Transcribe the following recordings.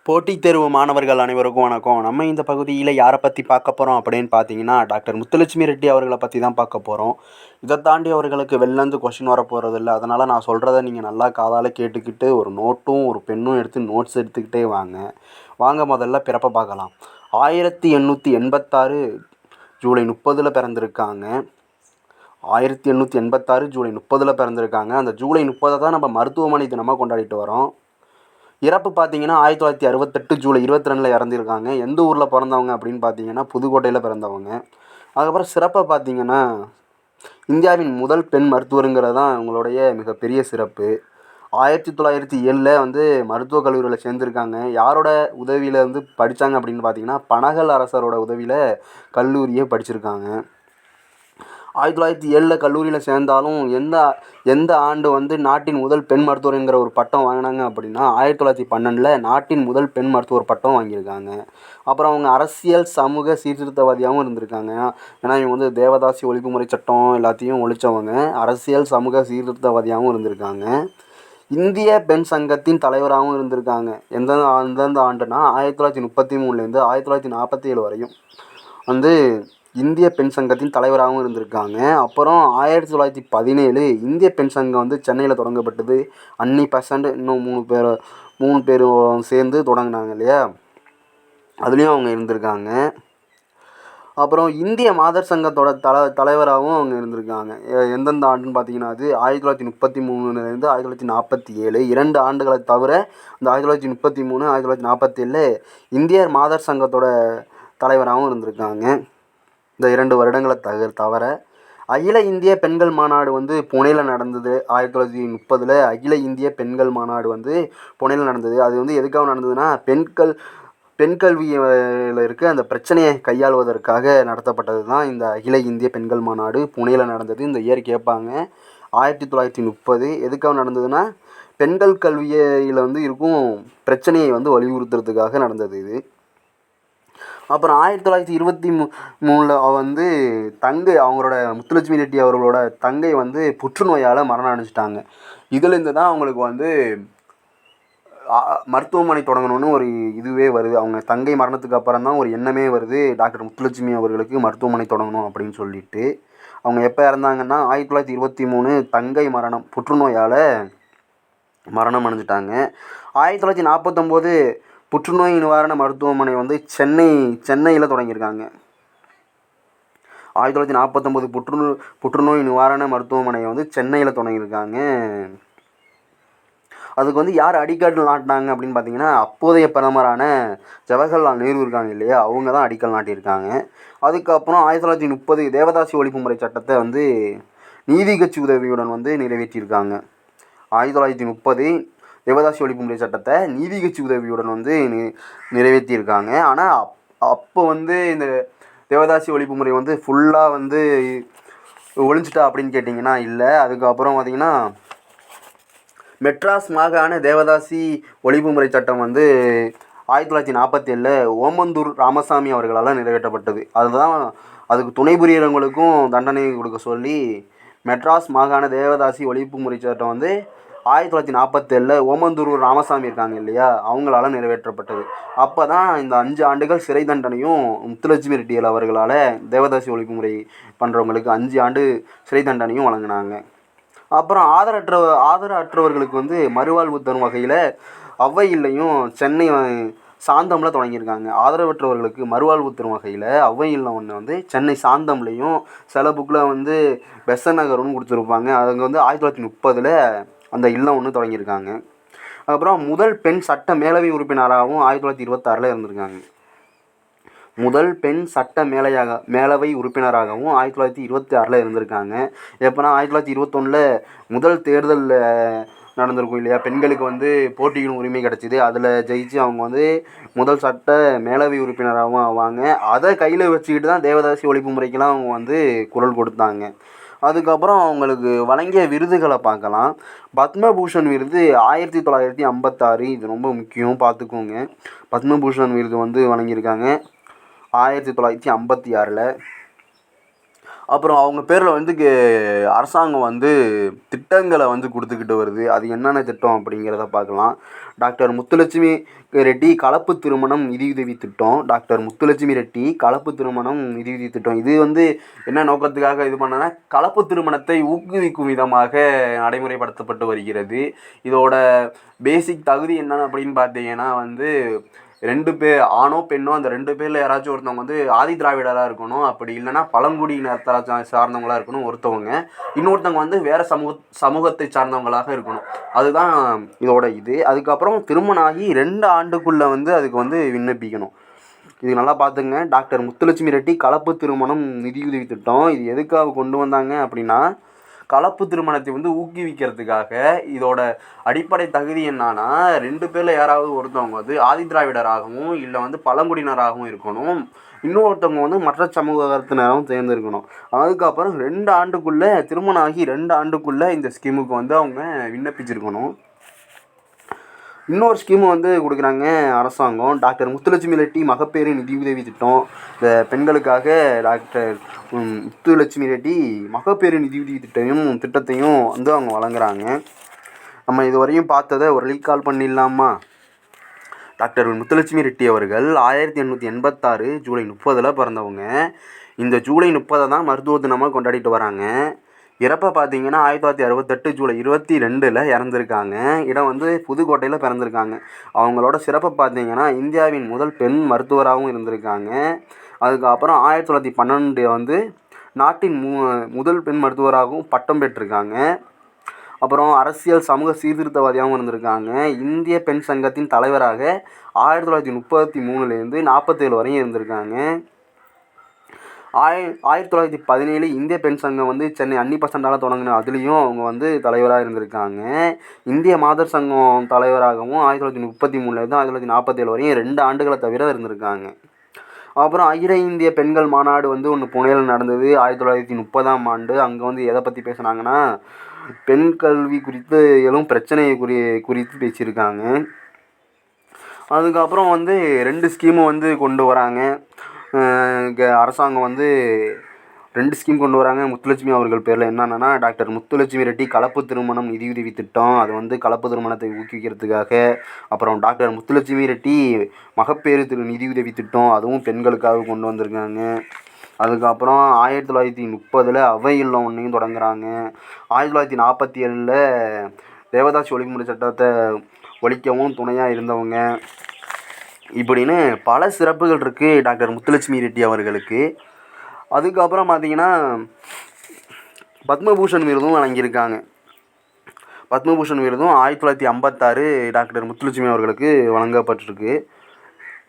போட்டித் தேர்வு மாணவர்கள் அனைவருக்கும் வணக்கம். நம்ம இந்த பகுதியில் யாரை பற்றி பார்க்க போகிறோம் அப்படின்னு பார்த்தீங்கன்னா, டாக்டர் முத்துலட்சுமி ரெட்டி அவர்களை பற்றி தான் பார்க்க போகிறோம். இதை தாண்டி அவர்களுக்கு வெளிலேருந்து கொஷின் வர போகிறதில்ல. அதனால் நான் சொல்கிறத நீங்கள் நல்லா காதால் கேட்டுக்கிட்டு ஒரு நோட்டும் ஒரு பென்னும் எடுத்து நோட்ஸ் எடுத்துக்கிட்டே வாங்க முதல்ல பிறப்பை பார்க்கலாம். 1886 ஜூலை 30 பிறந்திருக்காங்க. 1886 ஜூலை 30 பிறந்திருக்காங்க. அந்த ஜூலை 30 தான் நம்ம மருத்துவமனை தினமாக கொண்டாடிட்டு வரோம். இறப்பு பார்த்தீங்கன்னா 1968 ஜூலை 22 இறந்துருக்காங்க. எந்த ஊரில் பிறந்தவங்க அப்படின்னு பார்த்தீங்கன்னா புதுக்கோட்டையில் பிறந்தவங்க. அதுக்கப்புறம் சிறப்பை பார்த்தீங்கன்னா இந்தியாவின் முதல் பெண் மருத்துவருங்கிறது தான் இவங்களுடைய மிகப்பெரிய சிறப்பு. 1907 மருத்துவக் கல்லூரியில் சேர்ந்துருக்காங்க. யாரோட உதவியில் படித்தாங்க அப்படின்னு பார்த்தீங்கன்னா பனகல் அரசரோட உதவியில் கல்லூரியை படிச்சிருக்காங்க. 1907 கல்லூரியில் சேர்ந்தாலும் எந்த ஆண்டு நாட்டின் முதல் பெண் மருத்துவருங்கிற ஒரு பட்டம் வாங்கினாங்க அப்படின்னா 1912 நாட்டின் முதல் பெண் மருத்துவர் பட்டம் வாங்கியிருக்காங்க. அப்புறம் அவங்க அரசியல் சமூக சீர்திருத்தவாதியாகவும் இருந்திருக்காங்க. ஏன்னா இவங்க தேவதாசி ஒழிப்புமுறை சட்டம் எல்லாத்தையும் ஒழித்தவங்க. அரசியல் சமூக சீர்திருத்தவாதியாகவும் இருந்திருக்காங்க. இந்திய பெண் சங்கத்தின் தலைவராகவும் இருந்திருக்காங்க. எந்தெந்த ஆண்டுனா 1933 1947 வரையும் இந்திய பெண் சங்கத்தின் தலைவராகவும் இருந்திருக்காங்க. அப்புறம் 1917 இந்திய பெண் சங்கம் சென்னையில் தொடங்கப்பட்டது. அன்னி பெசன்ட் இன்னும் மூணு பேர் சேர்ந்து தொடங்கினாங்க இல்லையா, அதுலேயும் அவங்க இருந்திருக்காங்க. அப்புறம் இந்திய மாதர் சங்கத்தோட தலைவராகவும் அவங்க இருந்திருக்காங்க. எந்தெந்த ஆண்டுன்னு பார்த்தீங்கன்னா 1933 1947 2 ஆண்டுகளை தவிர இந்த 1933 1947 இந்திய மாதர் சங்கத்தோட தலைவராகவும் இருந்திருக்காங்க. இந்த 2 வருடங்களை தவிர அகில இந்திய பெண்கள் மாநாடு புனேயில் நடந்தது. 1930 அகில இந்திய பெண்கள் மாநாடு புனேயில் நடந்தது. அது எதுக்காக நடந்ததுன்னா பெண் கல்வியில் இருக்க அந்த பிரச்சனையை கையாளுவதற்காக நடத்தப்பட்டது தான் இந்த அகில இந்திய பெண்கள் மாநாடு புனேயில் நடந்தது. இந்த இயர் கேட்பாங்க. 1930 எதுக்காக நடந்ததுன்னா பெண்கள் கல்வியில் இருக்கும் பிரச்சனையை வலியுறுத்துறதுக்காக நடந்தது இது. அப்புறம் 1923 தங்கை அவங்களோட முத்துலட்சுமி ரெட்டி அவர்களோட தங்கை புற்றுநோயால் மரணம் அடைஞ்சிட்டாங்க. இதுலேருந்து தான் அவங்களுக்கு மருத்துவமனை தொடங்கணும்னு ஒரு இதுவே வருது. அவங்க தங்கை மரணத்துக்கு அப்புறம் தான் ஒரு எண்ணமே வருது, டாக்டர் முத்துலட்சுமி அவர்களுக்கு மருத்துவமனை தொடங்கணும் அப்படின்னு சொல்லிட்டு. அவங்க எப்போ இறந்தாங்கன்னா 1923 தங்கை புற்றுநோயால் மரணம் அடைஞ்சிட்டாங்க. 1949 புற்றுநோய் நிவாரண மருத்துவமனை சென்னையில் தொடங்கியிருக்காங்க. 1949 புற்றுநோய் நிவாரண மருத்துவமனை சென்னையில் தொடங்கியிருக்காங்க. அதுக்கு யார் அடிக்கல் நாட்டினாங்க அப்படின்னு பார்த்தீங்கன்னா அப்போதைய பிரதமரான ஜவஹர்லால் நேரு இருக்காங்க இல்லையா, அவங்க தான் அடிக்கல் நாட்டியிருக்காங்க. அதுக்கப்புறம் 1930 தேவதாசி ஒழிப்புமுறை சட்டத்தை நீதி கட்சி உதவியுடன் நிறைவேற்றியிருக்காங்க. 1930 தேவதாசி ஒழிப்புமுறை சட்டத்தை நீதி கட்சி உதவியுடன் நிறைவேற்றியிருக்காங்க. ஆனால் அப்போ இந்த தேவதாசி ஒழிப்புமுறை ஃபுல்லாக ஒழிஞ்சிட்டா அப்படின்னு கேட்டிங்கன்னா இல்லை. அதுக்கப்புறம் பார்த்திங்கன்னா மெட்ராஸ் மாகாண தேவதாசி ஒழிப்புமுறை சட்டம் 1947 ஓமந்தூர் ராமசாமி அவர்களால் நிறைவேற்றப்பட்டது. அதுக்கு துணை புரியறவங்களுக்கும் தண்டனை கொடுக்க சொல்லி மெட்ராஸ் மாகாண தேவதாசி ஒழிப்புமுறை சட்டம் 1947 ஓமந்தூர் ராமசாமி இருக்காங்க இல்லையா, அவங்களால நிறைவேற்றப்பட்டது. அப்போ தான் இந்த 5 ஆண்டுகள் சிறை தண்டனையும் முத்துலட்சுமி ரெட்டி அவர்களால் தேவதாசி ஒழிப்புமுறை பண்ணுறவங்களுக்கு 5 ஆண்டு சிறை தண்டனையும் வழங்கினாங்க. அப்புறம் ஆதரவற்றவர்களுக்கு மறுவாழ்வு தரும் வகையில் அவ்வை இல்லையும் சென்னை சாந்தமில் தொடங்கியிருக்காங்க. ஆதரவற்றவர்களுக்கு மறுவாழ்வு தரும் வகையில் அவ்வை இல்லம் ஒன்று சென்னை சாந்தம்லேயும் சில புக்கில் பெசன் நகர்னு கொடுத்துருப்பாங்க. அவங்க 1930 அந்த இல்லம் ஒன்று தொடங்கியிருக்காங்க. அப்புறம் முதல் பெண் சட்ட மேலவை உறுப்பினராகவும் 1926 இருந்திருக்காங்க. முதல் பெண் சட்ட மேலவை உறுப்பினராகவும் 1926 இருந்திருக்காங்க. எப்போனா 1921 முதல் தேர்தலில் நடந்திருக்கும் இல்லையா, பெண்களுக்கு போட்டியிடும் உரிமை கிடச்சிது. அதில் ஜெயிச்சு அவங்க முதல் சட்ட மேலவை உறுப்பினராகவும் ஆவாங்க. அதை கையில் வச்சுக்கிட்டு தான் தேவதாசி ஒழிப்பு முறைக்கெல்லாம் அவங்க குரல் கொடுத்தாங்க. அதுக்கப்புறம் அவங்களுக்கு வழங்கிய விருதுகளை பார்க்கலாம். பத்மபூஷன் விருது 1956, இது ரொம்ப முக்கியம், பார்த்துக்கோங்க. பத்மபூஷன் விருது வழங்கியிருக்காங்க 1956. அப்புறம் அவங்க பேரில் வந்து அரசாங்கம் வந்து திட்டங்களை வந்து கொடுத்துக்கிட்டு வருது. அது என்னென்ன திட்டம் அப்படிங்கிறத பார்க்கலாம். டாக்டர் முத்துலட்சுமி ரெட்டி கலப்பு திருமணம் நிதியுதவி திட்டம். டாக்டர் முத்துலட்சுமி ரெட்டி கலப்பு திருமணம் நிதியுதவி திட்டம். இது வந்து என்ன நோக்கத்துக்காக இது பண்ணனா, கலப்பு திருமணத்தை ஊக்குவிக்கும் விதமாக நடைமுறைப்படுத்தப்பட்டு வருகிறது. இதோட பேசிக் தகுதி என்னென்ன அப்படின்னு பார்த்தீங்கன்னா வந்து, 2 பேர் ஆணோ பெண்ணோ அந்த 2 பேரில் யாராச்சும் ஒருத்தவங்க வந்து ஆதி திராவிடராக இருக்கணும். அப்படி இல்லைன்னா பழங்குடியினத்தை சார்ந்தவங்களாக இருக்கணும் ஒருத்தவங்க. இன்னொருத்தவங்க வந்து வேறு சமூகத்தை சார்ந்தவங்களாக இருக்கணும். அதுதான் இதோட இது. அதுக்கப்புறம் திருமணம் ஆகி 2 ஆண்டுக்குள்ளே வந்து அதுக்கு வந்து விண்ணப்பிக்கணும். இது நல்லா பார்த்துங்க. டாக்டர் முத்துலட்சுமி ரெட்டி கலப்பு திருமணம் நிதியுதவி திட்டம். இது எதுக்காக கொண்டு வந்தாங்க அப்படின்னா, கலப்பு திருமணத்தை வந்து ஊக்குவிக்கிறதுக்காக. இதோட அடிப்படை தகுதி என்னன்னா, 2 பேரில் யாராவது ஒருத்தவங்க வந்து ஆதி திராவிடராகவும் இல்லை வந்து பழங்குடியினராகவும் இருக்கணும். இன்னொருத்தவங்க வந்து மற்ற சமூகத்தினராகவும் தேர்ந்தெடுக்கணும். அதுக்கப்புறம் 2 ஆண்டுக்குள்ளே திருமணம் ஆகி 2 ஆண்டுக்குள்ளே இந்த ஸ்கீமுக்கு வந்து அவங்க விண்ணப்பிச்சிருக்கணும். இன்னொரு ஸ்கீமு வந்து கொடுக்குறாங்க அரசாங்கம். டாக்டர் முத்துலட்சுமி ரெட்டி மகப்பேறு நிதியுதவி திட்டம். இந்த பெண்களுக்காக டாக்டர் முத்துலட்சுமி ரெட்டி மகப்பேறு நிதியுதவி திட்டத்தையும் வந்து அவங்க வழங்குறாங்க. நம்ம இதுவரையும் பார்த்ததை ஒரு ரீகால் பண்ணிடலாமா? டாக்டர் முத்துலட்சுமி ரெட்டி அவர்கள் 1886 ஜூலை 30 பிறந்தவங்க. இந்த ஜூலை 30 தான் மருத்துவ தினமாக கொண்டாடிட்டு வராங்க. இறப்பை பார்த்தீங்கன்னா 1968 ஜூலை 22 இறந்துருக்காங்க. இடம் வந்து புதுக்கோட்டையில் பிறந்திருக்காங்க. அவங்களோட சிறப்பை பார்த்தீங்கன்னா, இந்தியாவின் முதல் பெண் மருத்துவராகவும் இருந்திருக்காங்க. அதுக்கப்புறம் 1912 வந்து நாட்டின் முதல் பெண் மருத்துவராகவும் பட்டம் பெற்றிருக்காங்க. அப்புறம் அரசியல் சமூக சீர்திருத்தவாதியாகவும் இருந்திருக்காங்க. இந்திய பெண் சங்கத்தின் தலைவராக 1933 47 வரையும் இருந்திருக்காங்க. 1917 இந்திய பெண் சங்கம் வந்து சென்னை அன்னி பெசன்ட்டால் தொடங்கின, அதுலேயும் அவங்க வந்து தலைவராக இருந்திருக்காங்க. இந்திய மாதர் சங்கம் தலைவராகவும் 1933 1947 வரையும் 2 ஆண்டுகளை தவிர இருந்திருக்காங்க. அப்புறம் அகில இந்திய பெண்கள் மாநாடு வந்து ஒன்று புனேயில் நடந்தது 1930 அங்கே வந்து எதை பற்றி பேசுனாங்கன்னா, பெண் கல்வி குறித்து எழும் பிரச்சனையை குறித்து பேசியிருக்காங்க. அதுக்கப்புறம் வந்து 2 ஸ்கீமும் வந்து கொண்டு வராங்க. அரசாங்கம் வந்து 2 ஸ்கீம் கொண்டு வராங்க முத்துலட்சுமி அவர்கள் பேரில். என்னென்னா, டாக்டர் முத்துலட்சுமி ரெட்டி கலப்பு திருமணம் நிதியுதவி திட்டம். அது வந்து கலப்பு திருமணத்தை ஊக்குவிக்கிறதுக்காக. அப்புறம் டாக்டர் முத்துலட்சுமி ரெட்டி மகப்பேறு நிதியுதவி திட்டம், அதுவும் பெண்களுக்காக கொண்டு வந்திருக்காங்க. அதுக்கப்புறம் 1930 அவை இல்லம் ஒன்றையும் தொடங்குறாங்க. 1947 தேவதாசி ஒழிப்புமுறை சட்டத்தை ஒழிக்கவும் துணையாக இருந்தவங்க. இப்படின்னு பல சிறப்புகள் இருக்குது டாக்டர் முத்துலட்சுமி ரெட்டி அவர்களுக்கு. அதுக்கப்புறம் பார்த்திங்கன்னா, பத்மபூஷன் விருதும் வழங்கியிருக்காங்க. பத்மபூஷன் விருதும் 1956 டாக்டர் முத்துலட்சுமி அவர்களுக்கு வழங்கப்பட்டிருக்கு.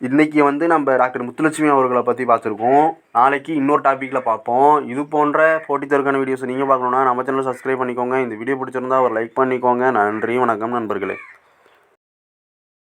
இன்றைக்கி வந்து நம்ம டாக்டர் முத்துலட்சுமி அவர்களை பற்றி பார்த்துருக்கோம். நாளைக்கு இன்னொரு டாப்பிக்கில் பார்ப்போம். இது போன்ற போட்டித் தேர்வுக்கான வீடியோஸ் நீங்கள் பார்க்கணுன்னா நம்ம சேனலை சப்ஸ்கிரைப் பண்ணிக்கோங்க. இந்த வீடியோ பிடிச்சிருந்தா ஒரு லைக் பண்ணிக்கோங்க. நன்றி, வணக்கம் நண்பர்களே.